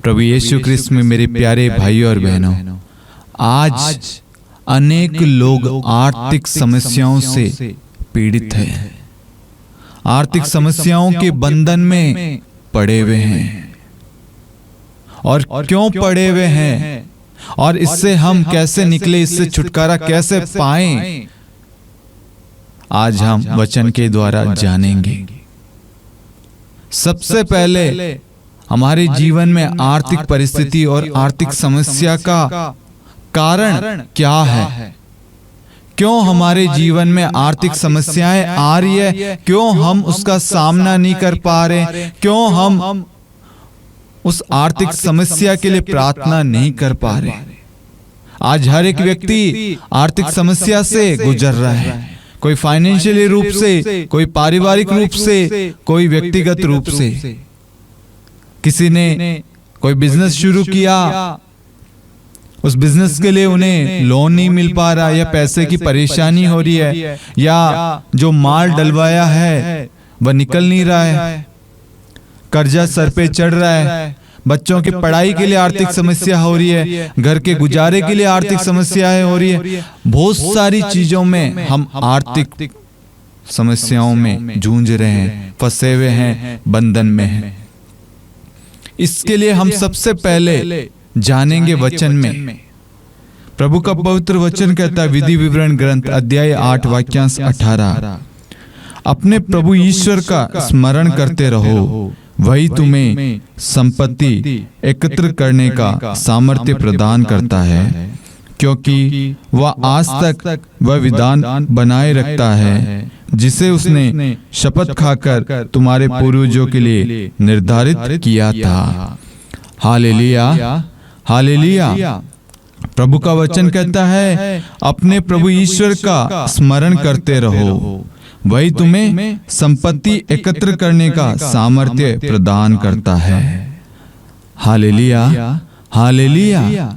प्रभु यीशु क्रिस्त में मेरे प्यारे भाइयों और बहनों, आज अनेक लोग आर्थिक समस्याओं से पीड़ित हैं, आर्थिक समस्याओं के बंधन में पड़े हुए हैं। और क्यों पड़े हुए हैं और इससे हम कैसे निकले, इससे छुटकारा कैसे पाएं, आज हम वचन के द्वारा जानेंगे। सबसे पहले हमारे जीवन में आर्थिक परिस्थिति और आर्थिक समस्या का कारण क्या है? क्यों हमारे जीवन में आर्थिक समस्याएं आ रही है? क्यों हम उसका सामना नहीं कर पा रहे? क्यों हम उस आर्थिक समस्या के लिए प्रार्थना नहीं कर पा रहे? आज हर एक व्यक्ति आर्थिक समस्या से गुजर रहा है, कोई फाइनेंशियली रूप से, कोई पारिवारिक रूप से, कोई व्यक्तिगत रूप से। किसी ने कोई बिजनेस शुरू किया, उस बिजनेस के लिए उन्हें लोन नहीं मिल पा रहा, या पैसे की परेशानी हो रही है, या जो माल डलवाया है वह निकल नहीं रहा है, कर्जा सर पे चढ़ रहा है, बच्चों की पढ़ाई के लिए आर्थिक समस्या हो रही है, घर के गुजारे के लिए आर्थिक समस्याएं हो रही है। बहुत सारी चीजों में हम आर्थिक समस्याओं में जूझ रहे हैं, फंसे हुए हैं, बंधन में हैं। इसके लिए हम सबसे पहले जानेंगे वचन में। प्रभु का पवित्र वचन कहता है, विधि विवरण ग्रंथ अध्याय 8 वाक्यांश 18, अपने प्रभु ईश्वर का स्मरण करते रहो, वही तुम्हें संपत्ति एकत्र करने का सामर्थ्य प्रदान करता है, क्योंकि वह आज तक वह विधान बनाए रखता है जिसे उसने शपथ खाकर तुम्हारे पूर्वजों के लिए निर्धारित किया था। Hallelujah, hallelujah. प्रभु का वचन कहता है, अपने प्रभु ईश्वर का स्मरण करते रहो, वही तुम्हें संपत्ति एकत्र करने का सामर्थ्य प्रदान करता है। Hallelujah, hallelujah.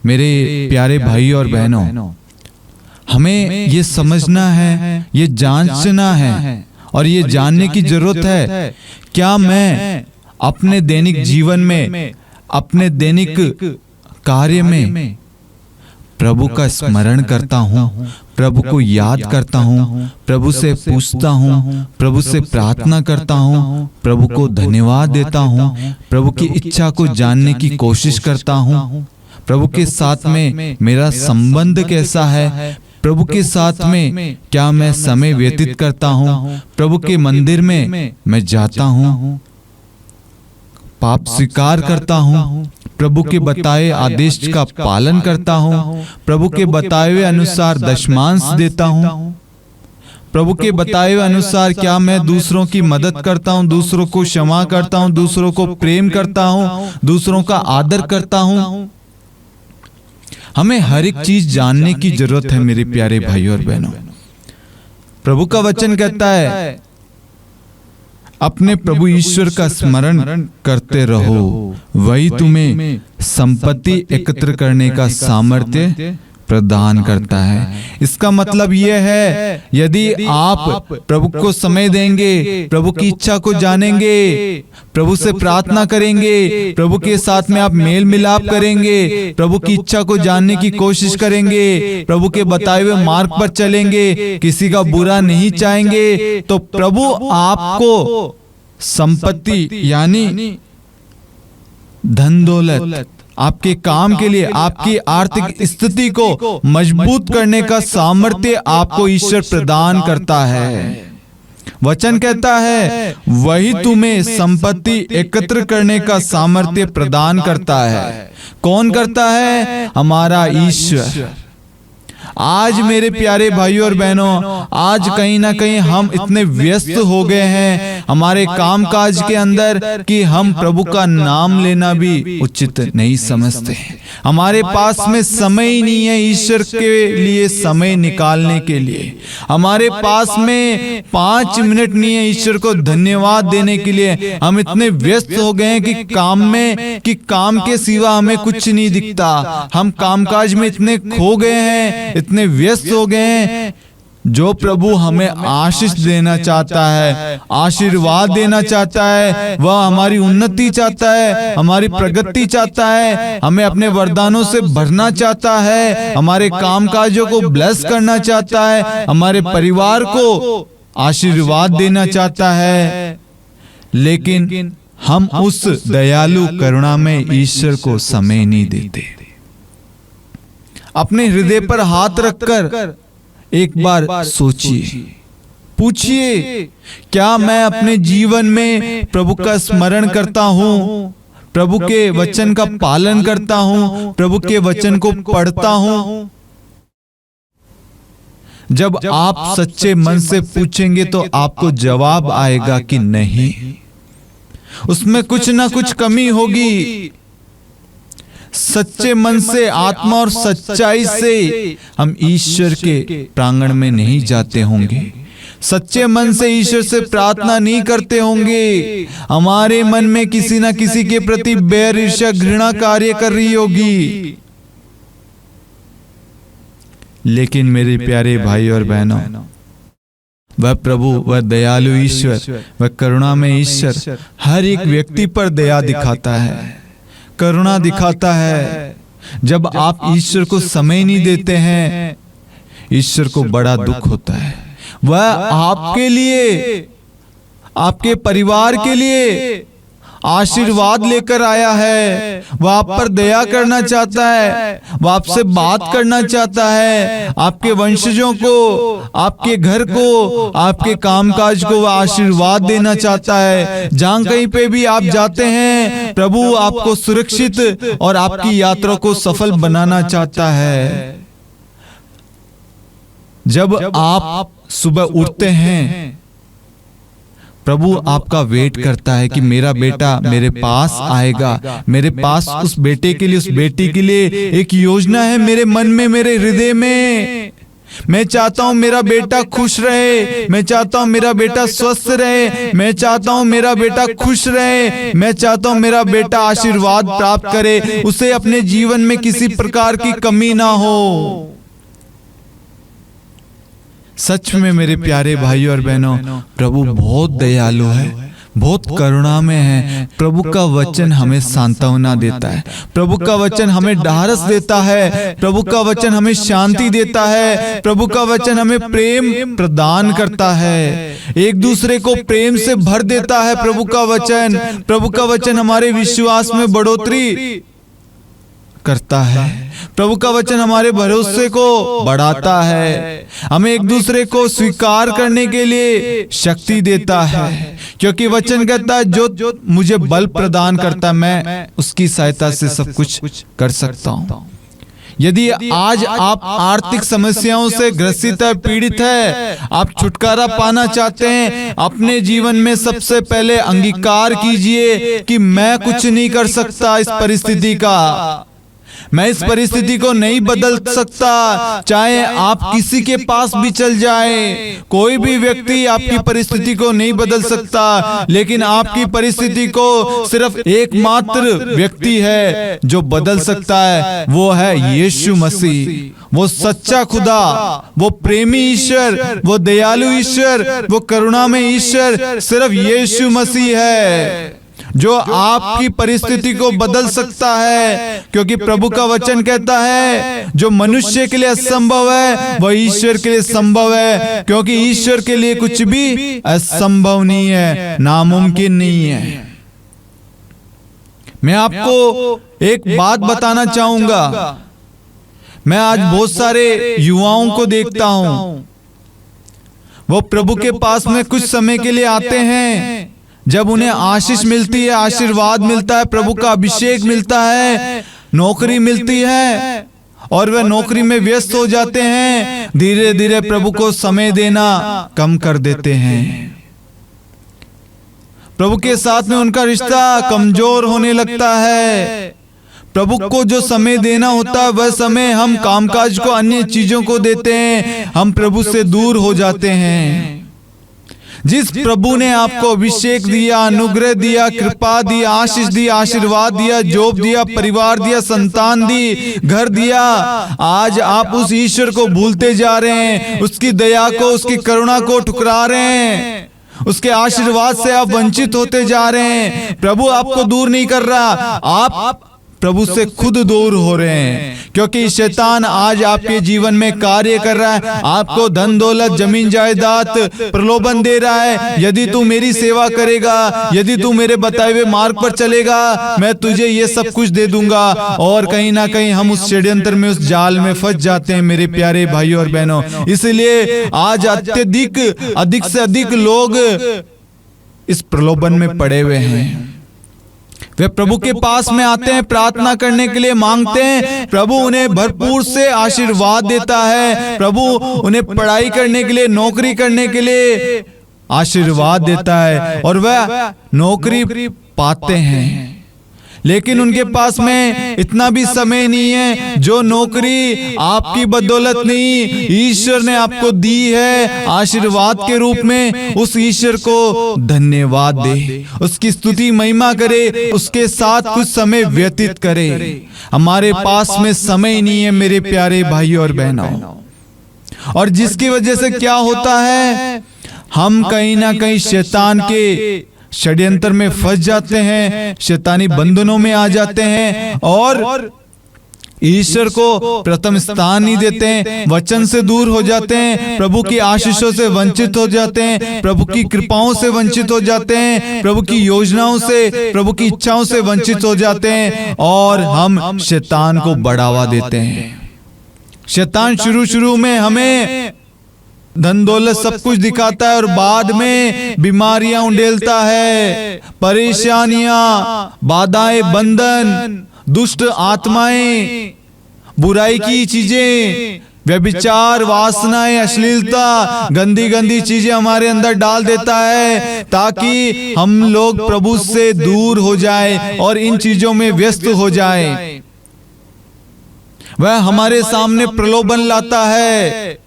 मेरे प्यारे भाई और बहनों, हमें ये समझना है, ये जांचना है और ये जानने की जरूरत है, क्या मैं अपने दैनिक जीवन में, अपने दैनिक कार्य में प्रभु का स्मरण करता हूँ, प्रभु को याद करता हूँ, प्रभु से पूछता हूँ, प्रभु से प्रार्थना करता हूँ, प्रभु को धन्यवाद देता हूँ, प्रभु की इच्छा को जानने की कोशिश करता हूँ, प्रभु के साथ में मेरा संबंध कैसा है, प्रभु के साथ में क्या मैं समय व्यतीत करता हूँ, प्रभु के मंदिर में मैं जाता हूँ, पाप स्वीकार करता हूँ, प्रभु के बताए आदेश का पालन करता हूँ, प्रभु के बताए हुए अनुसार दशमांश देता हूँ, प्रभु के बताए हुए अनुसार क्या मैं दूसरों की मदद करता हूँ, दूसरों को क्षमा करता हूँ, दूसरों को प्रेम करता हूँ, दूसरों का आदर करता हूँ। हमें हर एक चीज जानने की जरूरत है मेरे प्यारे भाइयों और बहनों। प्रभु का वचन कहता है, अपने प्रभु ईश्वर का स्मरण करते रहो, वही तुम्हें संपत्ति एकत्र करने का सामर्थ्य प्रदान करता है। इसका मतलब यह है, यदि आप प्रभु को समय देंगे, प्रभु की इच्छा को जानेंगे, प्रभु से प्रार्थना करेंगे, प्रभु के साथ में आप मेल मिलाप करेंगे, प्रभु की इच्छा को जानने की कोशिश करेंगे, प्रभु के बताए हुए मार्ग पर चलेंगे, किसी का बुरा नहीं चाहेंगे, तो प्रभु आपको संपत्ति यानी धन दौलत, आपके काम के लिए, आपकी आर्थिक स्थिति को मजबूत करने का सामर्थ्य आपको ईश्वर प्रदान करता है। वचन कहता है, वही तुम्हें संपत्ति एकत्र करने का सामर्थ्य प्रदान करता है। कौन करता है? हमारा ईश्वर। आज मेरे प्यारे भाइयों और बहनों, आज कहीं ना कहीं हम इतने व्यस्त हो गए हैं हमारे कामकाज के अंदर कि हम प्रभु का नाम लेना भी उचित नहीं समझते। हमारे पास में समय ही नहीं है ईश्वर के लिए समय निकालने के लिए। हमारे पास में 5 मिनट नहीं है ईश्वर को धन्यवाद देने के लिए। हम इतने व्यस्त हो गए हैं कि काम के सिवा हमें कुछ नहीं दिखता। हम कामकाज में इतने खो गए हैं, इतने व्यस्त हो गए हैं जो प्रभु हमें आशीष देना चाहता है, आशीर्वाद देना चाहता है, वह हमारी उन्नति चाहता है, हमारी प्रगति चाहता है, हमें अपने वरदानों से भरना चाहता है, हमारे कामकाजों को ब्लेस करना चाहता है, हमारे परिवार को आशीर्वाद देना चाहता है। लेकिन हम उस दयालु करुणा में ईश्वर को समय नहीं देते। अपने हृदय पर हाथ रखकर एक बार सोचिए, पूछिए, क्या मैं अपने जीवन में प्रभु का स्मरण करता हूँ, प्रभु के वचन का पालन करता हूँ, प्रभु के वचन को पढ़ता हूँ? जब आप सच्चे मन से पूछेंगे तो आपको जवाब आएगा कि नहीं, उसमें कुछ ना कुछ कमी होगी। सच्चे मन से, आत्मा और सच्चाई से हम ईश्वर के प्रांगण में नहीं जाते होंगे, सच्चे मन से ईश्वर से प्रार्थना नहीं करते होंगे। हमारे मन में किसी ना किसी के प्रति बैर, ईर्ष्या, घृणा कार्य कर रही होगी। लेकिन मेरे प्यारे भाई और बहनों, वह प्रभु, वह दयालु ईश्वर, वह करुणा में ईश्वर हर एक व्यक्ति पर दया दिखाता है, करुणा दिखाता है। जब आप ईश्वर को समय नहीं देते हैं, ईश्वर को बड़ा दुख होता है। वह आपके लिए, आपके परिवार के लिए आशीर्वाद लेकर आया है। वह आप पर दया करना चाहता है, वह आपसे बात करना चाहता है। आपके वंशजों को, आपके घर को, आपके कामकाज को वह आशीर्वाद देना चाहता है। जहां कहीं पे भी आप जाते हैं, प्रभु आपको सुरक्षित और आपकी यात्रा को सफल बनाना चाहता है। जब आप सुबह उठते हैं, प्रभु आपका वेट करता है कि मेरा बेटा मेरे पास आएगा, मेरे पास उस बेटे के लिए, उस बेटी के लिए एक योजना है मेरे मन में, मेरे हृदय में। मैं चाहता हूं मेरा बेटा खुश रहे, मैं चाहता हूं मेरा बेटा स्वस्थ रहे, मैं चाहता हूं मेरा बेटा खुश रहे, मैं चाहता हूं मेरा बेटा आशीर्वाद प्राप्त करे, उसे अपने जीवन में किसी प्रकार की कमी ना हो। सच में मेरे प्यारे भाइयों और बहनों, प्रभु बहुत दयालु है, बहुत करुणा में है। प्रभु का वचन हमें सांत्वना देता है, प्रभु का वचन हमें ढाढ़स देता है, प्रभु का वचन हमें शांति देता है, प्रभु का वचन हमें प्रेम प्रदान करता है, एक दूसरे को प्रेम से भर देता है। प्रभु का वचन हमारे विश्वास में बढ़ोतरी करता है, प्रभु का वचन हमारे भरोसे को बढ़ाता है, हमें एक दूसरे को स्वीकार करने के लिए शक्ति देता है। क्योंकि वचन कहता है, जो मुझे बल प्रदान करता है, मैं उसकी सहायता से सब कुछ कर सकता हूँ। यदि आज आप आर्थिक समस्याओं से ग्रसित है, पीड़ित है, आप छुटकारा पाना चाहते हैं, अपने जीवन में सबसे पहले अंगीकार कीजिए कि मैं कुछ नहीं कर सकता इस परिस्थिति का, मैं इस परिस्थिति को नहीं बदल सकता। चाहे आप किसी के पास भी चल जाए, कोई भी व्यक्ति आपकी परिस्थिति को नहीं बदल सकता, लेकिन आपकी परिस्थिति को सिर्फ एकमात्र व्यक्ति है जो बदल सकता है, वो है यीशु मसीह। वो सच्चा खुदा, वो प्रेमी ईश्वर, वो दयालु ईश्वर, वो करुणा में ईश्वर सिर्फ यीशु मसीह है जो आपकी परिस्थिति को बदल सकता है। क्योंकि प्रभु का वचन कहता है, जो मनुष्य के लिए असंभव है वह ईश्वर के लिए संभव है, क्योंकि ईश्वर के लिए कुछ भी असंभव नहीं है, नामुमकिन नहीं है। मैं आपको एक बात बताना चाहूंगा। मैं आज बहुत सारे युवाओं को देखता हूं, वो प्रभु के पास में कुछ समय के लिए आते हैं, जब उन्हें आशीष मिलती है, आशीर्वाद मिलता है, प्रभु का अभिषेक मिलता है, नौकरी मिलती है और वे नौकरी में व्यस्त हो जाते हैं, धीरे धीरे प्रभु को समय देना कम कर देते हैं। प्रभु के साथ में उनका रिश्ता कमजोर होने लगता है। प्रभु को जो समय देना होता है वह समय हम कामकाज को, अन्य चीजों को देते हैं, हम प्रभु से दूर हो जाते हैं। जिस प्रभु ने आपको अभिषेक दिया, अनुग्रह दिया, कृपा दी, आशीष दी, आशीर्वाद दिया, जॉब दिया, परिवार दिया, संतान दी, घर दिया, आज आप उस ईश्वर को भूलते जा रहे हैं, उसकी दया को, उसकी करुणा को ठुकरा रहे हैं, उसके आशीर्वाद से आप वंचित होते जा रहे हैं। प्रभु आपको दूर नहीं कर रहा, आप प्रभु से खुद दूर हो रहे हैं, क्योंकि शैतान आज आपके जीवन में कार्य कर रहा है, आपको धन दौलत, जमीन जायदाद प्रलोभन दे रहा है। यदि तू मेरी सेवा करेगा, यदि तू मेरे बताए हुए मार्ग पर चलेगा, मैं तुझे ये सब कुछ दे दूंगा। और कहीं ना कहीं हम उस षड्यंत्र में, उस जाल में फंस जाते हैं मेरे प्यारे भाइयों और बहनों। इसलिए आज अधिक से अधिक लोग इस प्रलोभन में पड़े हुए हैं। वे प्रभु के पास में आते हैं, प्रार्थना करने के लिए मांगते हैं, प्रभु उन्हें भरपूर से आशीर्वाद देता है, प्रभु उन्हें पढ़ाई करने के लिए, नौकरी करने के लिए आशीर्वाद देता है, और वह नौकरी पाते हैं। लेकिन उनके पास में इतना भी समय नहीं है, जो नौकरी आपकी बदौलत नहीं, ईश्वर ने आपको दी है आशीर्वाद के रूप में, उस ईश्वर को धन्यवाद दे, उसकी स्तुति महिमा करे, उसके साथ कुछ समय व्यतीत करे। हमारे पास में समय नहीं है मेरे प्यारे भाइयों और बहनों, और जिसकी वजह से क्या होता है, हम कहीं ना कहीं शैतान के षड्यंत्र में फंस जाते हैं, शैतानी बंधनों में आ जाते हैं, और ईश्वर को प्रथम स्थान नहीं देते हैं, वचन से दूर हो जाते हैं, प्रभु की आशीषों से वंचित हो जाते हैं, प्रभु की कृपाओं से वंचित हो जाते हैं, प्रभु की योजनाओं से, प्रभु की इच्छाओं से वंचित हो जाते हैं, और हम शैतान को बढ़ावा देते हैं। शैतान शुरू में हमें धन दौलत सब कुछ दिखाता है, और बाद में बीमारियां उंडेलता है, परेशानियां, बाधाएं, बंधन, दुष्ट आत्माएं, बुराई की चीजें, व्यभिचार, वासनाएं, अश्लीलता, गंदी गंदी चीजें हमारे अंदर डाल देता है, ताकि हम लोग प्रभु से दूर हो जाए और इन चीजों में व्यस्त हो जाए। वह हमारे सामने प्रलोभन लाता है।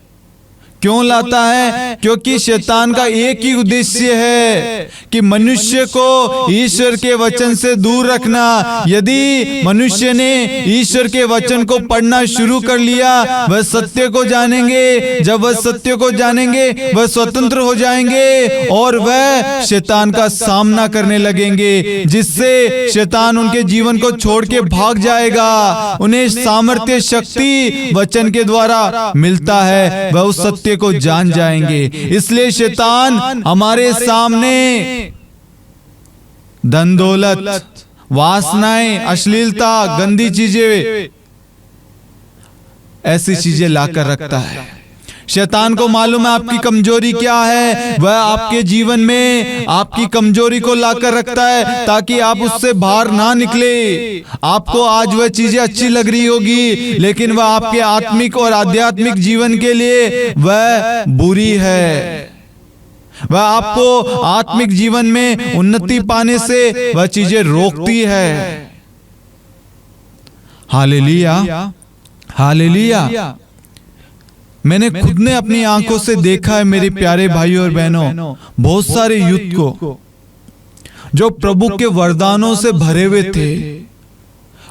क्यों लाता है? क्योंकि शैतान का एक ही उद्देश्य है कि मनुष्य को ईश्वर के वचन से दूर रखना। यदि मनुष्य ने ईश्वर के वचन को पढ़ना शुरू कर लिया, वह सत्य को जानेंगे। जब वह सत्य को जानेंगे, वह स्वतंत्र हो जाएंगे और वह शैतान का सामना करने लगेंगे, जिससे शैतान उनके जीवन को छोड़ के भाग जाएगा। उन्हें सामर्थ्य, शक्ति वचन के द्वारा मिलता है, वह उस सत्य को जान जाएंगे। इसलिए शैतान हमारे सामने धन दौलत, वासनाएं, अश्लीलता, गंदी चीजें, ऐसी चीजें लाकर रखता है। शैतान को मालूम है आपकी कमजोरी क्या है। वह आपके जीवन में आपकी कमजोरी को लाकर रखता है ताकि आप उससे बाहर ना निकले। आपको आज वह चीजें अच्छी लग रही होगी, लेकिन वह आपके आत्मिक और आध्यात्मिक जीवन के लिए वह बुरी है। वह आपको आत्मिक जीवन में उन्नति पाने से वह चीजें रोकती है। Hallelujah, hallelujah. मैंने खुद ने अपनी आंखों से देखा है मेरे प्यारे भाइयों और बहनों, बहुत सारे युद्ध को जो प्रभु के वरदानों से भरे हुए थे,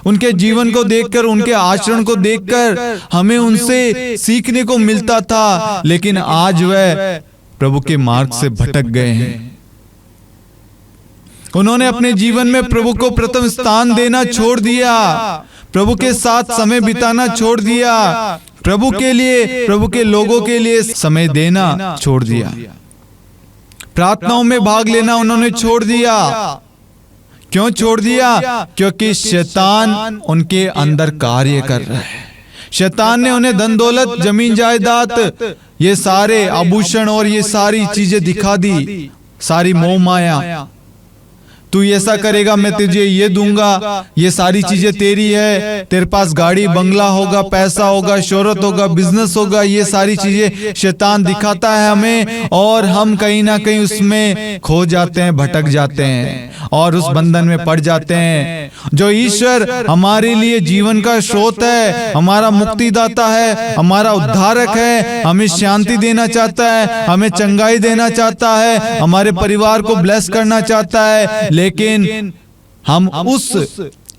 उनके जीवन को देखकर, उनके आचरण को देखकर हमें उनसे सीखने को मिलता था, लेकिन आज वह प्रभु के मार्ग से भटक गए हैं। उन्होंने अपने जीवन में प्रभु को प्रथम स्थान देना छोड़ दिया, प्रभु के साथ समय बिताना छोड़ दिया, प्रभु के लिए, प्रभु के लोगों के लिए समय देना छोड़ दिया, प्रार्थनाओं में भाग लेना उन्होंने छोड़ दिया। क्यों छोड़ दिया? क्योंकि शैतान उनके अंदर कार्य कर रहा है। शैतान ने उन्हें धन दौलत, जमीन जायदाद, ये सारे आभूषण और ये सारी चीजें दिखा दी, सारी मोह माया। तू ऐसा करेगा मैं तुझे ये दूंगा, ये सारी चीजें तेरी है, तेरे पास गाड़ी बंगला होगा, पैसा होगा, शोहरत होगा, बिजनेस होगा, ये सारी चीजें शैतान दिखाता है हमें, और हम कहीं ना कहीं उसमें खो जाते हैं, भटक जाते हैं और उस बंधन में पड़ जाते हैं। जो ईश्वर हमारे लिए जीवन का स्रोत है, हमारा मुक्तिदाता है, हमारा उद्धारक है, हमें शांति देना चाहता है, हमें चंगाई देना चाहता है, हमारे परिवार को ब्लेस करना चाहता है, लेकिन हम उस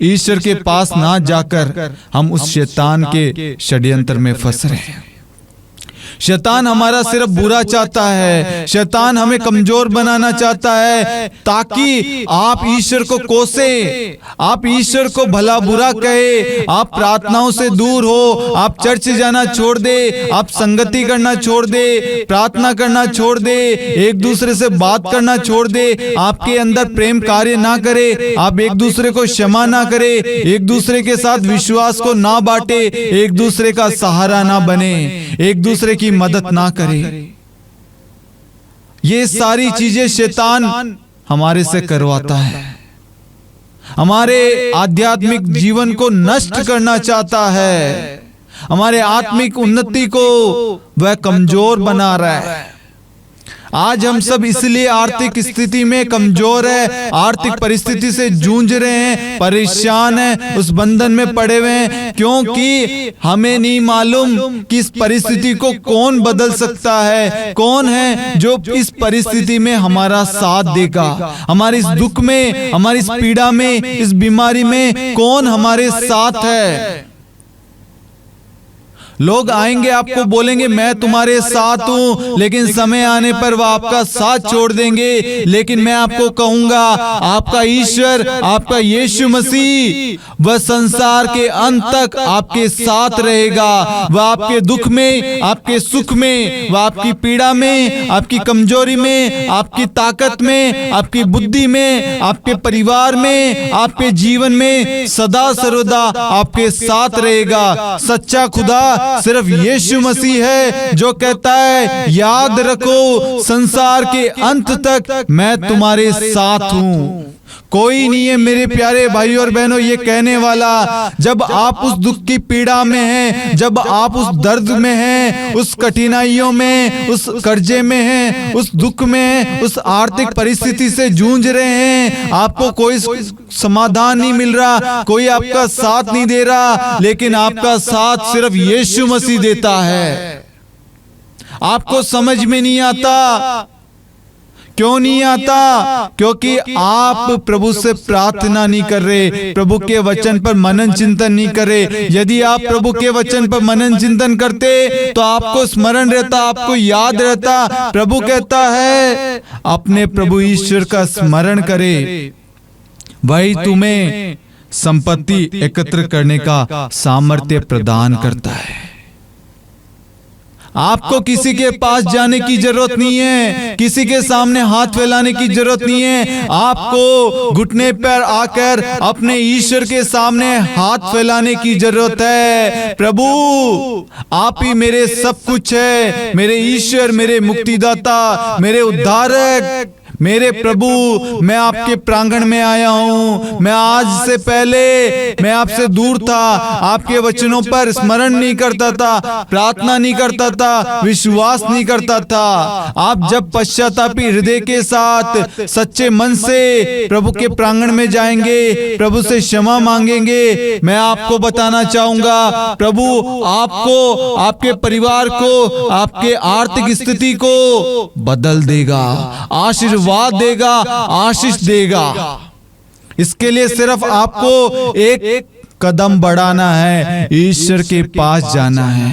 ईश्वर के पास ना जाकर हम उस शैतान के षड्यंत्र में फंस रहे हैं। शैतान हमारा सिर्फ बुरा चाहता है, शैतान हमें कमजोर बनाना चाहता है, ताकि आप ईश्वर को कोसे, आप ईश्वर को भला बुरा कहे, आप प्रार्थनाओं से दूर हो, आप चर्च जाना छोड़ दे, आप संगति करना छोड़ दे, प्रार्थना करना छोड़ दे, एक दूसरे से बात करना छोड़ दे, आपके अंदर प्रेम कार्य ना करे, आप एक दूसरे को क्षमा ना करे, एक दूसरे के साथ विश्वास को ना बांटे, एक दूसरे का सहारा ना बने, एक दूसरे की मदद ना करे। ये सारी चीजें शैतान हमारे से करवाता है, हमारे आध्यात्मिक जीवन को नष्ट करना चाहता है, हमारे आत्मिक उन्नति को वह कमजोर बना रहा है। आज हम सब इसलिए आर्थिक स्थिति में कमजोर है, आर्थिक परिस्थिति से जूझ रहे हैं, परेशान हैं, उस बंधन में पड़े हुए हैं, क्योंकि हमें नहीं मालूम कि इस परिस्थिति को कौन बदल सकता है, कौन है जो इस परिस्थिति में हमारा साथ देगा, हमारे इस दुख में, हमारी इस पीड़ा में, इस बीमारी में कौन हमारे साथ है। लोग आएंगे, आपको बोलेंगे मैं तुम्हारे साथ हूं, लेकिन समय आने पर वह आपका साथ छोड़ देंगे। लेकिन मैं आपको कहूंगा, आपका ईश्वर, आपका यीशु मसीह, वह संसार के अंत तक आपके साथ रहेगा। वह आपके दुख में, आपके सुख में, वह आपकी पीड़ा में, आपकी कमजोरी में, आपकी ताकत में, आपकी बुद्धि में, आपके परिवार में, आपके जीवन में सदा सर्वदा आपके साथ रहेगा। सच्चा खुदा सिर्फ यीशु मसीह है, जो कहता है याद रखो संसार के अंत तक मैं तुम्हारे साथ हूं। कोई नहीं है मेरे प्यारे भाई और बहनों ये कहने वाला, जब आप उस दुख की पीड़ा में हैं, जब आप उस दर्द में हैं, उस कठिनाइयों में, उस कर्जे में हैं, उस दुख में, उस आर्थिक परिस्थिति से जूझ रहे हैं, आपको कोई समाधान नहीं मिल रहा, कोई आपका साथ नहीं दे रहा, लेकिन आपका साथ सिर्फ यीशु मसीह देता है। आपको समझ में नहीं आता, क्यों नहीं आता? क्योंकि आप प्रभु से प्रार्थना नहीं कर रहे, प्रभु के वचन पर मनन चिंतन नहीं कर रहे। यदि आप प्रभु के वचन पर मनन चिंतन करते तो आपको स्मरण रहता, आपको याद रहता। प्रभु कहता है अपने प्रभु ईश्वर का स्मरण करे, वही तुम्हें संपत्ति एकत्र करने का सामर्थ्य प्रदान करता है। आपको किसी के पास जाने की जरूरत नहीं है, किसी के सामने हाथ फैलाने की जरूरत नहीं है। आपको घुटने पर आकर अपने ईश्वर के सामने हाथ फैलाने की जरूरत है। प्रभु आप ही मेरे सब कुछ है, मेरे ईश्वर, मेरे मुक्तिदाता, मेरे उद्धारक, मेरे प्रभु, मैं आपके प्रांगण में आया हूँ। मैं आज से पहले मैं आपसे दूर था, आपके वचनों पर स्मरण नहीं करता था, प्रार्थना नहीं करता था, विश्वास नहीं करता था। आप जब पश्चातापी हृदय के साथ सच्चे मन से प्रभु के प्रांगण में जाएंगे, प्रभु से क्षमा मांगेंगे, मैं आपको बताना चाहूंगा प्रभु आपको, आपके परिवार को, आपके आर्थिक स्थिति को बदल देगा, आशीर्वाद देगा, आशीष देगा। इसके लिए सिर्फ आपको एक कदम बढ़ाना है, ईश्वर के पास जाना है।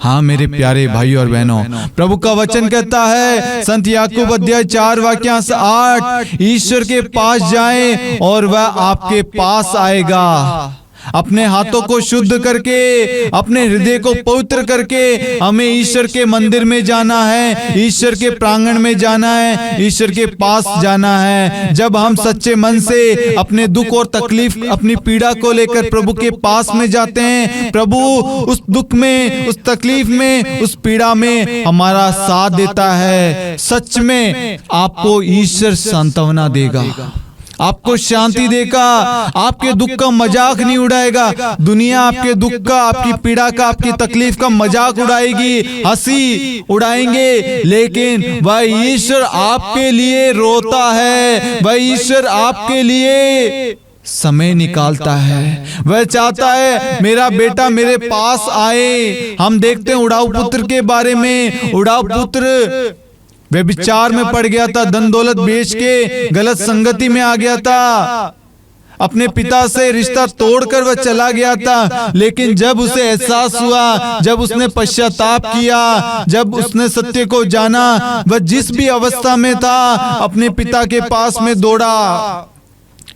हाँ मेरे प्यारे भाई और बहनों, प्रभु का वचन कहता है संत याकूब अध्याय 4 वाक्यांश 8, ईश्वर के पास जाएं और वह आपके पास आएगा। अपने हाथों को शुद्ध करके, अपने हृदय को पवित्र करके हमें ईश्वर के मंदिर में जाना है, ईश्वर के प्रांगण में जाना है, ईश्वर के पास जाना है। जब हम सच्चे मन से अपने दुख और तकलीफ, अपनी पीड़ा को लेकर प्रभु के पास में जाते हैं, प्रभु उस दुख में, उस तकलीफ में, उस पीड़ा में हमारा साथ देता है। सच में आपको ईश्वर सांत्वना देगा, आपको शांति देगा, आपके दुख का मजाक नहीं उड़ाएगा। दुनिया आपके दुख का, आपकी पीड़ा का, आपकी तकलीफ का मजाक उड़ाएगी, हंसी उड़ाएंगे, लेकिन वह ईश्वर आपके लिए रोता है, वह ईश्वर आपके लिए समय निकालता है। वह चाहता है मेरा बेटा मेरे पास आए। हम देखते हैं उड़ाऊ पुत्र के बारे में। उड़ाऊ पुत्र व्यभिचार में पड़ गया था, धन दौलत बेच के गलत संगति में आ गया था, अपने पिता से रिश्ता तोड़कर वह चला गया था। लेकिन जब उसे एहसास हुआ, जब उसने पश्चाताप किया, जब उसने सत्य को जाना, वह जिस भी अवस्था में था अपने पिता के पास में दौड़ा।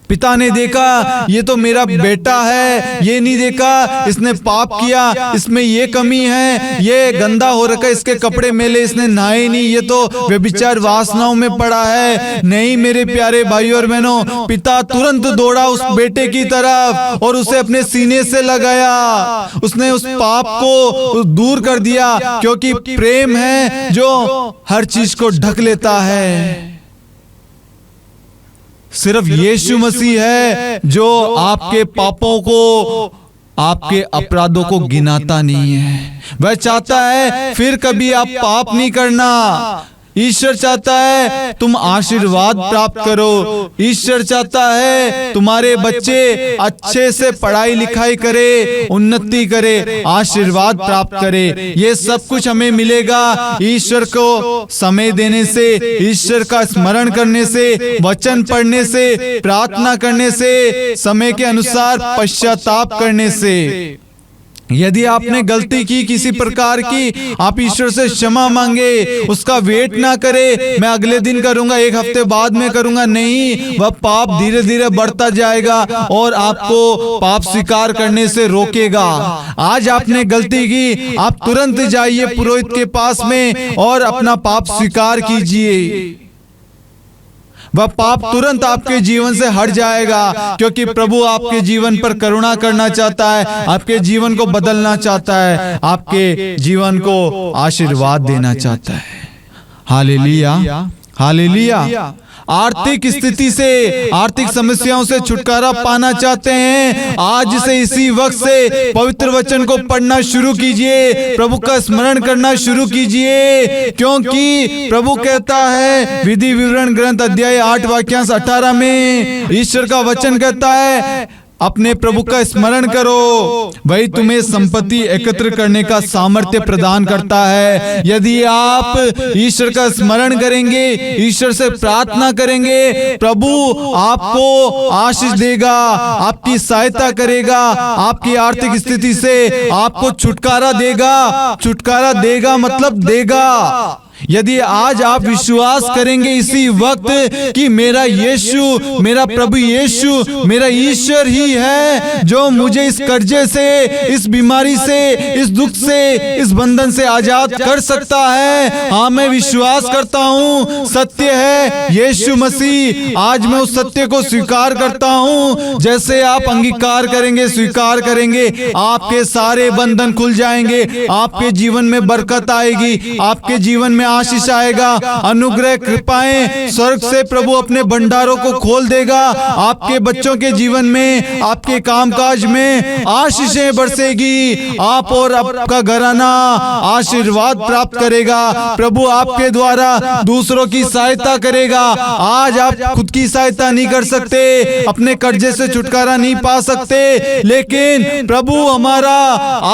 पिता ने देखा ये तो मेरा बेटा है, ये नहीं देखा इसने पाप किया, इसमें ये कमी है, ये गंदा हो रखा है, इसके कपड़े मैले, इसने नहाए नहीं, ये तो व्यभिचार वासनाओं में पड़ा है। नहीं मेरे प्यारे भाइयों और बहनों, पिता तुरंत दौड़ा उस बेटे की तरफ और उसे अपने सीने से लगाया। उसने उस पाप को दूर कर दिया, क्योंकि प्रेम है जो हर चीज को ढक लेता है। सिर्फ यीशु मसीह है जो आपके पापों को, आपके अपराधों को गिनाता नहीं है। वह चाहता है फिर कभी आप पाप नहीं करना। ईश्वर चाहता है तुम आशीर्वाद प्राप्त करो। ईश्वर चाहता है तुम्हारे बच्चे अच्छे से पढ़ाई लिखाई करे, उन्नति करे, आशीर्वाद प्राप्त करे। ये सब कुछ हमें मिलेगा ईश्वर को समय देने से, ईश्वर का स्मरण करने से, वचन पढ़ने से, प्रार्थना करने से, समय के अनुसार पश्चाताप करने से। यदि आपने गलती की किसी प्रकार की, आप ईश्वर से क्षमा मांगे, उसका वेट ना करे, मैं अगले दिन करूंगा, एक हफ्ते बाद में करूंगा, नहीं, वह पाप धीरे धीरे बढ़ता जाएगा और आपको पाप स्वीकार करने से रोकेगा। आज आपने गलती की, आप तुरंत जाइए पुरोहित के पास में और अपना पाप स्वीकार कीजिए। वह पाप तुरंत आपके जीवन से हट जाएगा, क्योंकि प्रभु आपके जीवन पर करुणा करना चाहता है, आपके जीवन को बदलना चाहता है, आपके जीवन को आशीर्वाद देना चाहता है। Hallelujah, hallelujah. आर्थिक स्थिति से, आर्थिक समस्याओं से छुटकारा पाना चाहते हैं, आज से इसी वक्त से पवित्र वचन को पढ़ना शुरू कीजिए, प्रभु का स्मरण करना शुरू कीजिए, क्योंकि प्रभु कहता है विधि विवरण ग्रंथ अध्याय 8 वाक्यांश 18 में, ईश्वर का वचन कहता है अपने प्रभु का स्मरण करो, वही तुम्हें संपत्ति एकत्र करने का सामर्थ्य प्रदान करता है। यदि आप ईश्वर का स्मरण करेंगे, ईश्वर से प्रार्थना करेंगे, प्रभु आपको आशीष देगा, आपकी सहायता करेगा, आपकी आर्थिक स्थिति से आपको छुटकारा देगा। छुटकारा देगा मतलब देगा। यदि आज आप विश्वास करेंगे इसी वक्त कि मेरा यीशु, मेरा प्रभु यीशु, मेरा ईश्वर ही है जो मुझे इस कर्जे से, इस बीमारी से, इस दुख से, इस बंधन से आजाद कर सकता है। हाँ, मैं विश्वास करता हूँ, सत्य है यीशु मसीह। आज मैं उस सत्य को स्वीकार करता हूँ। जैसे आप अंगीकार करेंगे, स्वीकार करेंगे, आपके सारे बंधन खुल जाएंगे, आपके जीवन में बरकत आएगी, आपके जीवन में आशीष आएगा, अनुग्रह कृपाएं स्वर्ग से प्रभु अपने भंडारों को खोल देगा। आपके बच्चों के जीवन में, आपके कामकाज में आशीषें बरसेगी, आप और आपका घराना आशीर्वाद प्राप्त करेगा। प्रभु आपके द्वारा दूसरों की सहायता करेगा। आज आप खुद की सहायता नहीं कर सकते, अपने कर्जे से छुटकारा नहीं पा सकते, लेकिन प्रभु हमारा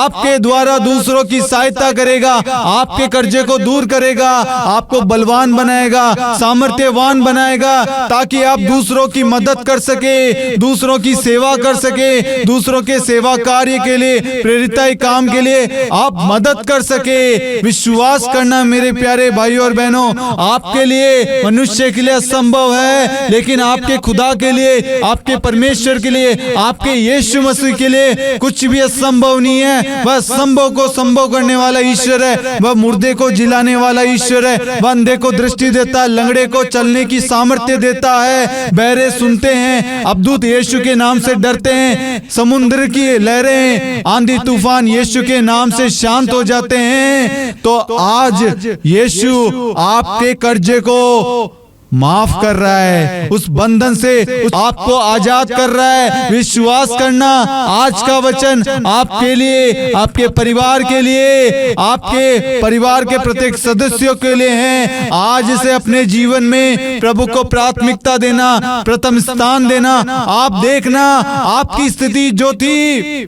आपके द्वारा दूसरों की सहायता करेगा, आपके कर्जे को दूर करेगा, करेगा, आपको बलवान बनाएगा, सामर्थ्यवान बनाएगा, ताकि आप दूसरों की मदद कर सके, दूसरों की सेवा कर सके, दूसरों के सेवा कार्य के लिए, प्रेरिताई काम के लिए आप मदद कर सके। विश्वास करना मेरे प्यारे भाइयों और बहनों, आपके लिए मनुष्य के लिए असंभव है, लेकिन आपके खुदा के लिए, आपके परमेश्वर के लिए, आपके यीशु मसीह के लिए कुछ भी असंभव नहीं है। वह संभव को संभव करने वाला ईश्वर है, वह मुर्दे को जिलाने वाला ईश्वर है, वह अंधे को दृष्टि देता है, लंगड़े को चलने की सामर्थ्य देता है, बहरे सुनते हैं, अबदूत यीशु के नाम से डरते हैं, समुद्र की लहरें, आंधी तूफान यीशु के नाम से शांत हो जाते हैं। तो आज यीशु आपके कर्जे को माफ कर रहा है, उस बंधन से आपको आजाद कर रहा है। विश्वास करना, आज का वचन आपके लिए, आपके परिवार के लिए, आपके परिवार के प्रत्येक सदस्यों के लिए है। आज से अपने जीवन में प्रभु को प्राथमिकता देना, प्रथम स्थान देना। आप देखना, आपकी स्थिति जो थी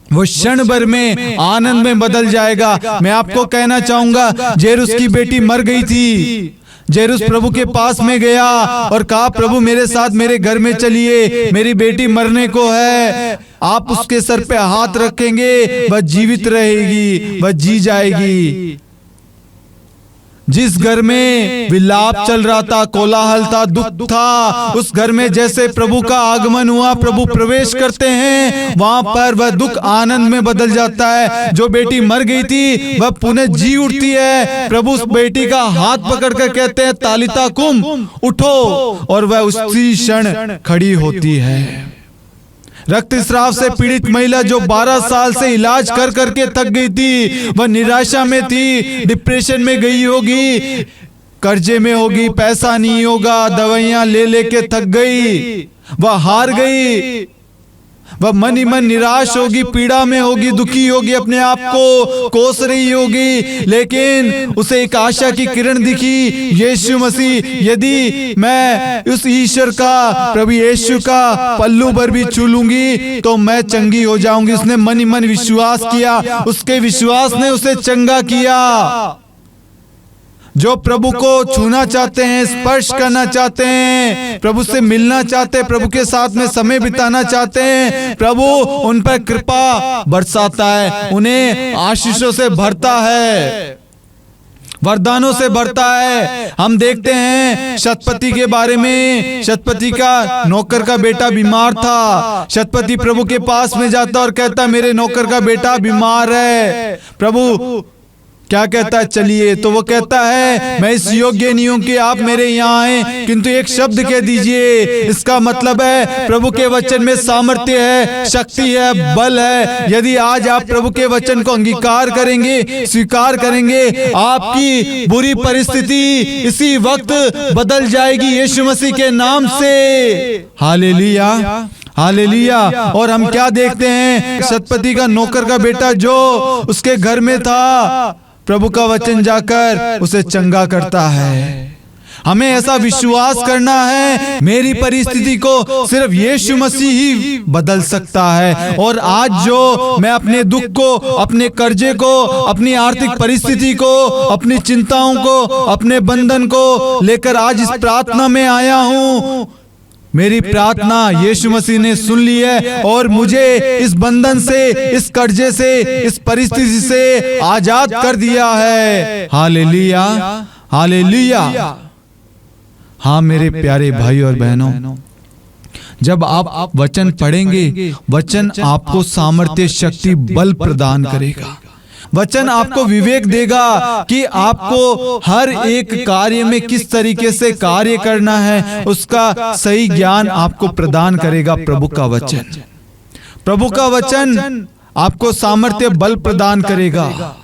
वो क्षण भर में आनंद में बदल जाएगा। मैं आपको कहना चाहूंगा, जेरुस की बेटी मर गई थी। जेरुस प्रभु के पास में गया और कहा, प्रभु मेरे साथ मेरे घर में चलिए, मेरी बेटी मरने को है। आप उसके सर पे हाथ रखेंगे, वह जीवित रहेगी, वह जी जाएगी। जिस घर में विलाप चल रहा था, कोलाहल था, दुख था, उस घर में जैसे प्रभु का आगमन हुआ, प्रभु प्रवेश करते हैं, वहां पर वह दुख आनंद में बदल जाता है। जो बेटी मर गई थी वह पुनः जी उठती है। प्रभु उस बेटी का हाथ पकड़कर कहते हैं, तालिता कुम, उठो, और वह उसी क्षण खड़ी होती है। रक्तस्राव से पीड़ित महिला जो 12 साल से इलाज कर करके थक गई थी, वह निराशा में थी, डिप्रेशन में गई होगी, कर्जे में होगी, पैसा नहीं होगा, दवाइयां ले लेके थक गई, वह हार गई, वह मन ही मन निराश होगी, पीड़ा में होगी, दुखी होगी, अपने आप को कोस रही होगी। लेकिन उसे एक आशा की किरण दिखी, यीशु मसीह, यदि मैं उस ईश्वर का, प्रभु यीशु का पल्लू भर भी छू लूंगी तो मैं चंगी हो जाऊंगी। उसने मन ही मन विश्वास किया, उसके विश्वास ने उसे चंगा किया। जो प्रभु को छूना चाहते हैं, स्पर्श करना चाहते हैं, प्रभु से मिलना चाहते हैं, प्रभु के साथ में समय बिताना चाहते हैं, प्रभु उन पर कृपा बरसाता है, उन्हें आशीषों से भरता है, वरदानों से भरता है। हम देखते हैं शतपति के बारे में, शतपति का नौकर का बेटा बीमार था। शतपति प्रभु के पास में जाता और कहता, मेरे नौकर का बेटा बीमार है। प्रभु क्या कहता है, चलिए। तो वो कहता है, मैं इस योग्य नहीं हूं कि आप मेरे यहाँ आए, किंतु एक शब्द कह दीजिए। इसका मतलब है प्रभु के वचन में सामर्थ्य है, शक्ति है, बल है। यदि आज आप प्रभु के वचन को अंगीकार करेंगे, स्वीकार करेंगे, आपकी बुरी परिस्थिति इसी वक्त बदल जाएगी यीशु मसीह के नाम से। Hallelujah, hallelujah. और हम क्या देखते हैं, शतपति का नौकर का बेटा जो उसके घर में था, प्रभु का वचन जाकर उसे चंगा करता है। हमें ऐसा विश्वास करना है, मेरी परिस्थिति को सिर्फ यीशु मसीह ही बदल सकता है। और आज जो मैं अपने दुख को, अपने कर्जे को, अपनी आर्थिक परिस्थिति को, अपनी चिंताओं को, अपने बंधन को लेकर आज इस प्रार्थना में आया हूँ, मेरी प्रार्थना यीशु मसीह ने सुन ली है और मुझे इस बंधन से, इस कर्जे से, इस परिस्थिति से आजाद कर दिया है। Hallelujah, hallelujah. हाँ मेरे प्यारे भाई और बहनों, जब आप वचन पढ़ेंगे, वचन आपको सामर्थ्य, शक्ति, बल प्रदान करेगा। वचन आपको विवेक देगा कि आपको हर एक कार्य में किस तरीके से कार्य करना है, उसका सही ज्ञान आपको प्रदान करेगा प्रभु का वचन। प्रभु का वचन आपको सामर्थ्य, बल प्रदान करेगा,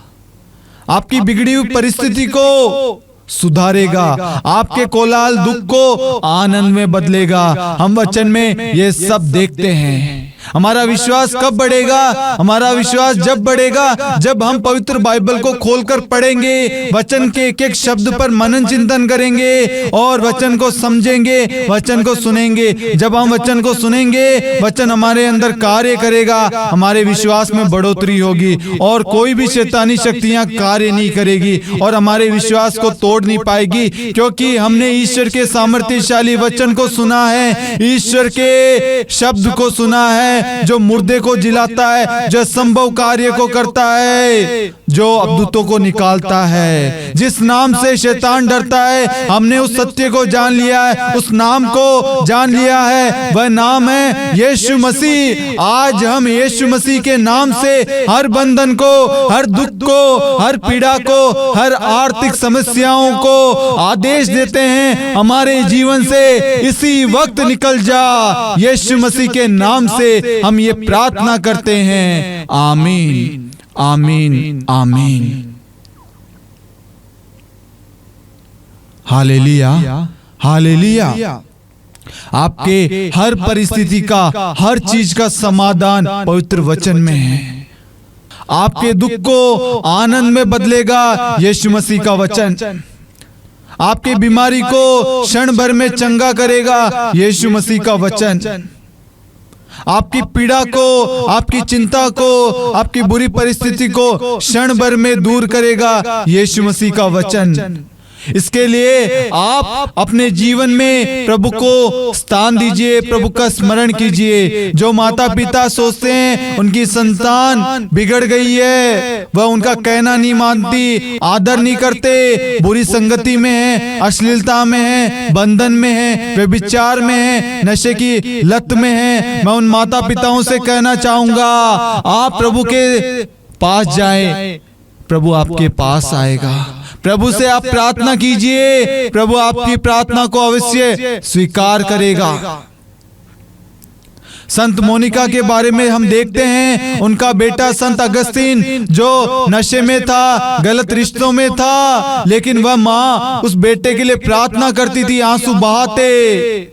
आपकी बिगड़ी हुई परिस्थिति को सुधारेगा, आपके कोलाहल दुख को आनंद में बदलेगा। हम वचन में ये सब देखते हैं। हमारा विश्वास कब बढ़ेगा? हमारा विश्वास जब बढ़ेगा जब हम पवित्र बाइबल को खोलकर पढ़ेंगे, वचन के एक एक शब्द पर मनन चिंतन करेंगे और वचन को समझेंगे, वचन को सुनेंगे। जब हम वचन को सुनेंगे, वचन हमारे अंदर कार्य करेगा, हमारे विश्वास में बढ़ोतरी होगी और कोई भी शैतानी शक्तियां कार्य नहीं करेगी और हमारे विश्वास को तोड़ नहीं पाएगी, क्योंकि हमने ईश्वर के सामर्थ्यशाली वचन को सुना है, ईश्वर के शब्द को सुना है, जो मुर्दे को जिलाता है, जो असंभव कार्य को करता है, जो अद्भुतों को निकालता है, जिस नाम से शैतान डरता है। हमने उस सत्य को जान लिया है, उस नाम को जान लिया है, वह नाम है यीशु मसीह। आज हम यीशु मसीह के नाम से हर बंधन को, हर दुख को, हर पीड़ा को, हर आर्थिक समस्याओं को आदेश देते हैं, हमारे जीवन से इसी वक्त निकल जा। यीशु मसीह के नाम से हम ये प्रार्थना करते हैं। आमीन, आमीन, आमीन। Hallelujah, hallelujah. आपके हर परिस्थिति का, हर चीज का समाधान पवित्र वचन में है। आपके दुख को आनंद में बदलेगा यीशु मसीह का वचन। आपकी बीमारी को क्षण भर में चंगा करेगा यीशु मसीह का वचन। आपकी पीड़ा को, आपकी चिंता को, आपकी बुरी परिस्थिति को क्षण भर में दूर करेगा यीशु मसीह का वचन। इसके लिए आप अपने जीवन में प्रभु को स्थान दीजिए, प्रभु का स्मरण कीजिए। जो माता पिता सोचते हैं उनकी संतान बिगड़ गई है, वह उनका कहना नहीं मानती, आदर नहीं करते, बुरी संगति में है, अश्लीलता में है, बंधन में है, व्यभिचार में है, नशे की लत में है, मैं उन माता पिताओं से कहना चाहूंगा, आप प्रभु के पास जाएं, प्रभु आपके पास आएगा। प्रभु से आप प्रार्थना कीजिए, प्रभु आपकी प्रार्थना को अवश्य स्वीकार करेगा। संत मोनिका के बारे में हम देखते हैं, उनका बेटा संत अगस्तीन जो नशे में था, गलत रिश्तों में था, लेकिन वह माँ उस बेटे के लिए प्रार्थना करती थी, आंसू बहाते,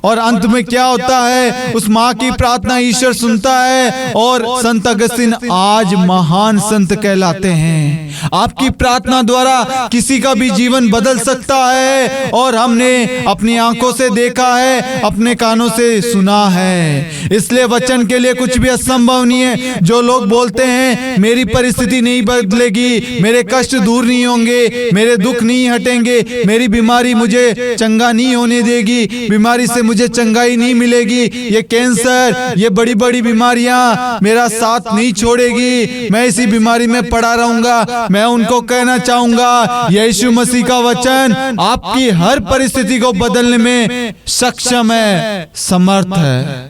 और अंत में क्या होता है? उस माँ की प्रार्थना ईश्वर सुनता है और संत अगस्तीन आज महान संत कहलाते हैं। आपकी प्रार्थना द्वारा किसी का भी जीवन बदल सकता है और हमने अपनी आंखों से देखा है, अपने कानों से सुना है। इसलिए वचन के लिए कुछ भी असंभव नहीं है। जो लोग बोलते हैं मेरी परिस्थिति नहीं बदलेगी, मेरे कष्ट दूर नहीं होंगे, मेरे दुख नहीं हटेंगे, मेरी बीमारी मुझे चंगा नहीं होने देगी, बीमारी से मुझे चंगाई नहीं मिलेगी, ये कैंसर, ये बड़ी बड़ी बीमारियां मेरा साथ नहीं छोड़ेगी, मैं इसी बीमारी में पड़ा रहूंगा, मैं उनको कहना चाहूंगा यीशु मसीह का वचन आपकी हर परिस्थिति को बदलने में सक्षम है, समर्थ है।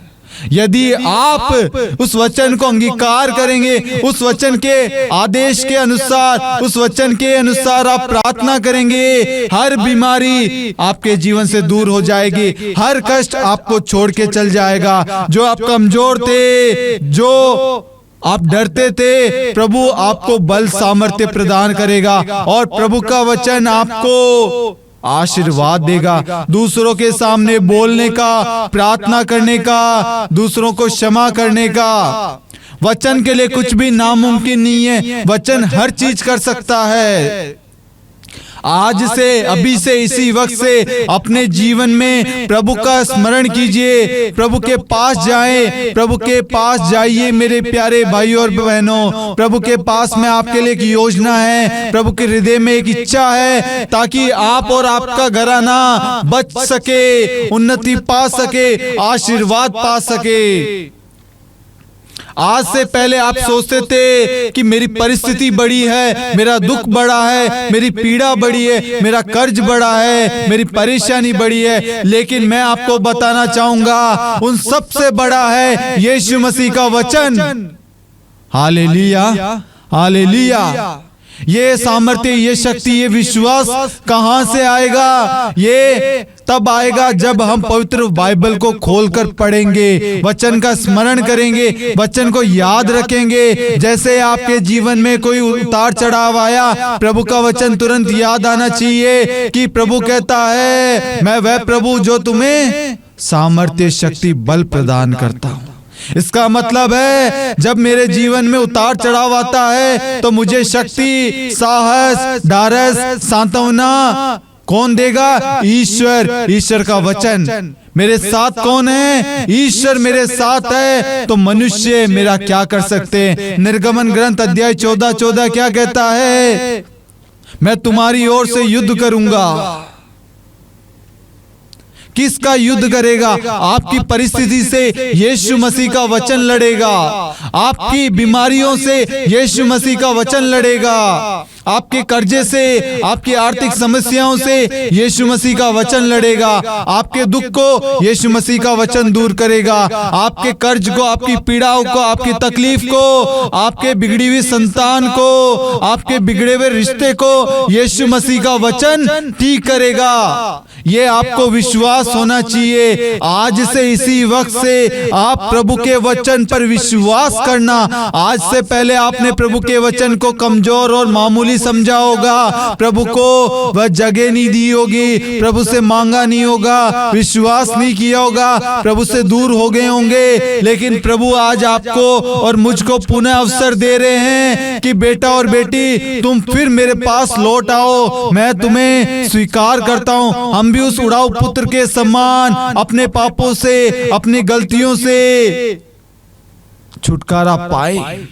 यदि आप उस वचन को अंगीकार करेंगे, उस वचन के आदेश के अनुसार, उस वचन के अनुसार आप प्रार्थना करेंगे, हर बीमारी आपके जीवन से दूर हो जाएगी, हर कष्ट आपको छोड़ के चल जाएगा। जो आप कमजोर थे, जो आप डरते थे, प्रभु आपको बल सामर्थ्य प्रदान करेगा और प्रभु का वचन आपको आशीर्वाद देगा, दूसरों के सामने बोलने का, प्रार्थना करने का, दूसरों को क्षमा करने का। वचन के लिए कुछ भी नामुमकिन नहीं है, वचन हर चीज कर सकता है। आज से, अभी से, इसी वक्त से अपने जीवन में प्रभु का स्मरण कीजिए, प्रभु के पास जाएं, प्रभु के पास जाइए मेरे प्यारे भाइयों और बहनों। प्रभु के पास में आपके लिए एक योजना है, प्रभु के हृदय में एक इच्छा है, ताकि आप और आपका घराना बच सके, उन्नति पा सके, आशीर्वाद पा सके। आज से पहले आप सोचते थे कि मेरी परिस्थिति बड़ी है, मेरा दुख बड़ा है, मेरी पीड़ा बड़ी है, मेरा कर्ज बड़ा है, मेरी परेशानी बड़ी है, लेकिन मैं आपको बताना चाहूंगा उन सबसे बड़ा है यीशु मसीह का वचन। Hallelujah, hallelujah. ये सामर्थ्य, ये शक्ति, ये विश्वास कहां से आएगा? ये तब आएगा जब हम पवित्र बाइबल को खोलकर पढ़ेंगे, वचन का स्मरण करेंगे, वचन को याद रखेंगे। जैसे आपके जीवन में कोई उतार चढ़ाव आया, प्रभु का वचन तुरंत याद आना चाहिए कि प्रभु कहता है मैं वह प्रभु जो तुम्हें सामर्थ्य, शक्ति, बल प्रदान करता हूं। इसका मतलब है जब मेरे जीवन में उतार चढ़ाव आता है तो मुझे शक्ति, साहस, ढाढ़स, सांत्वना कौन देगा? ईश्वर। ईश्वर का वचन। मेरे साथ कौन है? ईश्वर मेरे साथ है तो मनुष्य मेरा क्या कर सकते हैं? निर्गमन ग्रंथ अध्याय 14:14 क्या कहता है? मैं तुम्हारी ओर से युद्ध करूंगा। किसका युद्ध करेगा? आपकी परिस्थिति से यीशु मसीह का वचन लड़ेगा। आपकी बीमारियों से यीशु मसीह का वचन लड़ेगा। आपके कर्जे से, आपकी आर्थिक समस्याओं से यीशु मसीह का वचन लड़ेगा। आपके दुख को यीशु मसीह का वचन दूर करेगा। आपके कर्ज को, आपकी पीड़ाओं को, आपकी तकलीफ को, आपके बिगड़ी हुई संतान को, आपके बिगड़े हुए रिश्ते को यीशु मसीह का वचन ठीक करेगा। ये आपको विश्वास होना चाहिए। आज से, इसी वक्त से आप प्रभु के वचन पर विश्वास करना। आज से पहले आपने प्रभु के वचन को कमजोर और मामूली समझा होगा। प्रभु को वह जगह नहीं दी होगी, प्रभु से मांगा नहीं होगा, विश्वास नहीं किया होगा, प्रभु से दूर हो गए होंगे। लेकिन प्रभु आज आपको और मुझको पुनः अवसर दे रहे हैं कि बेटा और बेटी, तुम फिर मेरे पास लौट आओ। मैं तुम्हें स्वीकार करता हूं। हम भी उस उड़ाऊ पुत्र के समान अपने पापों से, अपनी गलतियों से छुटकारा पाए।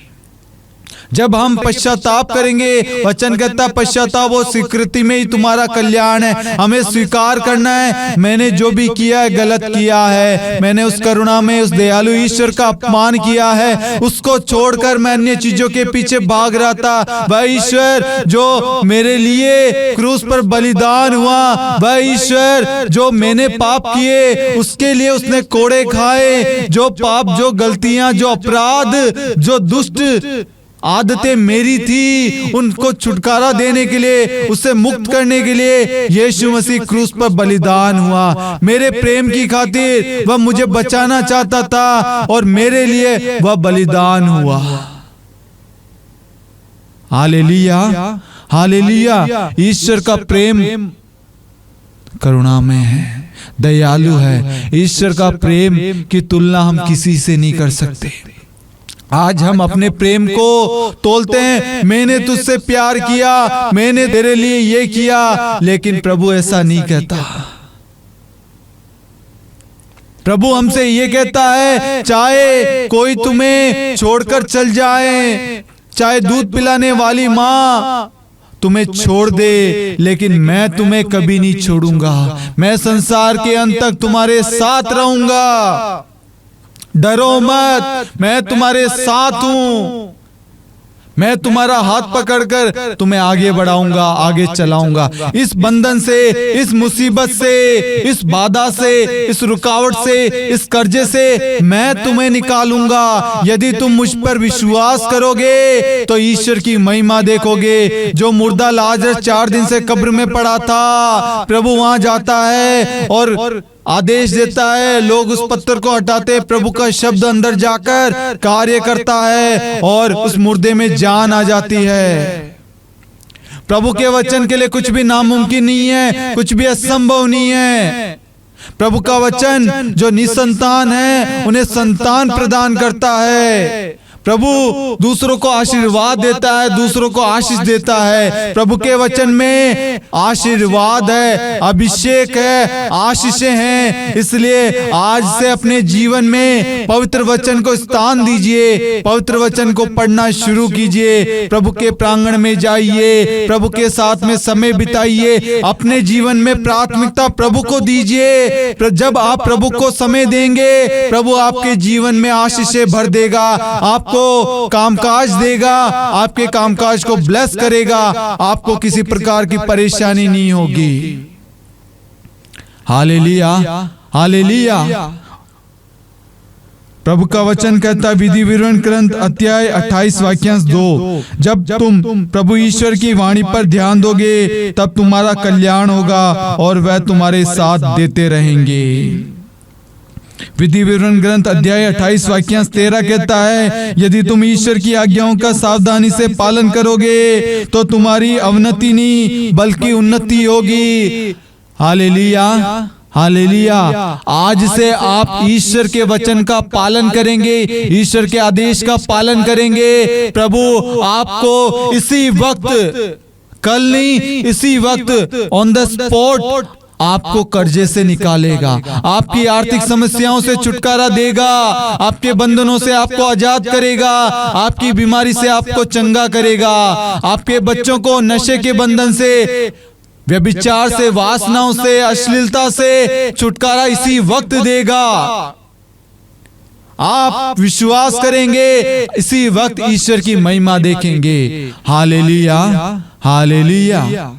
जब हम पश्चाताप करेंगे, वचन कहता पश्चाताप और स्वीकृति में ही तुम्हारा कल्याण है। हमें स्वीकार करना है, मैंने जो भी किया है गलत किया है। मैंने उस करुणा में, उस दयालु ईश्वर का अपमान किया है। उसको छोड़कर मैं अन्य चीजों के पीछे भाग रहा था। वह ईश्वर जो मेरे लिए क्रूस पर बलिदान हुआ, वह ईश्वर जो मैंने पाप किए उसके लिए उसने कोड़े खाए। जो पाप, जो गलतियां, जो अपराध, जो दुष्ट आदतें मेरी थी, उनको छुटकारा देने के लिए, उससे मुक्त करने के लिए यीशु मसीह क्रूस पर बलिदान हुआ। मेरे प्रेम की खातिर वह मुझे बचाना चाहता था और मेरे लिए वह बलिदान हुआ। Hallelujah, hallelujah. ईश्वर का प्रेम करुणामय है, दयालु है। ईश्वर का प्रेम की तुलना हम किसी से नहीं कर सकते। आज हम अपने प्रेम को तोलते हैं, मैंने तुझसे प्यार किया, मैंने तेरे लिए ये किया। लेकिन प्रभु ऐसा नहीं कहता। प्रभु हमसे ये कहता है, चाहे कोई तुम्हें छोड़कर चल जाए, चाहे दूध पिलाने वाली माँ तुम्हें छोड़ दे, लेकिन मैं तुम्हें कभी नहीं छोड़ूंगा। मैं संसार के अंत तक तुम्हारे साथ रहूंगा। डरो मत, मैं तुम्हारे साथ हूं। मैं तुम्हारा हाथ पकड़कर तुम्हें आगे बढ़ाऊंगा, आगे चलाऊंगा। इस बंधन से, इस मुसीबत से, इस बाधा से, इस रुकावट से, इस कर्जे से मैं तुम्हें निकालूंगा। यदि तुम मुझ पर विश्वास करोगे तो ईश्वर की महिमा देखोगे। जो मुर्दा लाजर 4 दिन से कब्र में पड़ा था, प्रभु वहां जाता है और आदेश देता है, लोग उस पत्थर को हटाते, प्रभु का शब्द अंदर जाकर कार्य करता है और उस मुर्दे में जान आ जाती है। प्रभु के वचन के लिए कुछ भी नामुमकिन नहीं है, कुछ भी असंभव नहीं है। प्रभु का वचन जो निसंतान है उन्हें संतान प्रदान करता है। प्रभु दूसरों को आशीर्वाद देता है, दूसरों को आशीष देता है। प्रभु के वचन में आशीर्वाद है, अभिषेक है, आशीषें हैं। इसलिए आज से अपने जीवन में पवित्र वचन को स्थान दीजिए, पवित्र वचन को पढ़ना शुरू कीजिए। प्रभु के प्रांगण में जाइए, प्रभु के साथ में समय बिताइए। अपने जीवन में प्राथमिकता प्रभु को दीजिए। जब आप प्रभु को समय देंगे, प्रभु आपके जीवन में आशीषें भर देगा, आपको कामकाज देगा, आपके कामकाज को ब्लेस करेगा। आपको किसी प्रकार की परेशानी नहीं होगी। Hallelujah, hallelujah. प्रभु का वचन कहता है, विधि विवरण ग्रंथ अध्याय 28 वाक्यांश 2, जब तुम प्रभु ईश्वर की वाणी पर ध्यान दोगे तब तुम्हारा कल्याण होगा और वह तुम्हारे साथ देते रहेंगे। विधि विवरण ग्रंथ अध्याय 28 वाक्यांश 13 कहता है, यदि तुम ईश्वर की आज्ञाओं का सावधानी से पालन करोगे तो तुम्हारी अवनति नहीं बल्कि उन्नति होगी। Hallelujah, hallelujah. आज से आप ईश्वर के वचन का पालन करेंगे, ईश्वर के आदेश का पालन करेंगे। प्रभु आपको इसी वक्त, कल नहीं, इसी वक्त ऑन द स्पॉट आपको कर्जे से निकालेगा, आपकी आर्थिक समस्याओं से छुटकारा देगा, आपके बंधनों से आपको आजाद करेगा, आपकी बीमारी से आपको चंगा करेगा, आपके बच्चों को नशे के बंधन से, व्यभिचार से, वासनाओं से, अश्लीलता से छुटकारा इसी वक्त देगा। आप विश्वास करेंगे, इसी वक्त ईश्वर की महिमा देखेंगे। Hallelujah, hallelujah.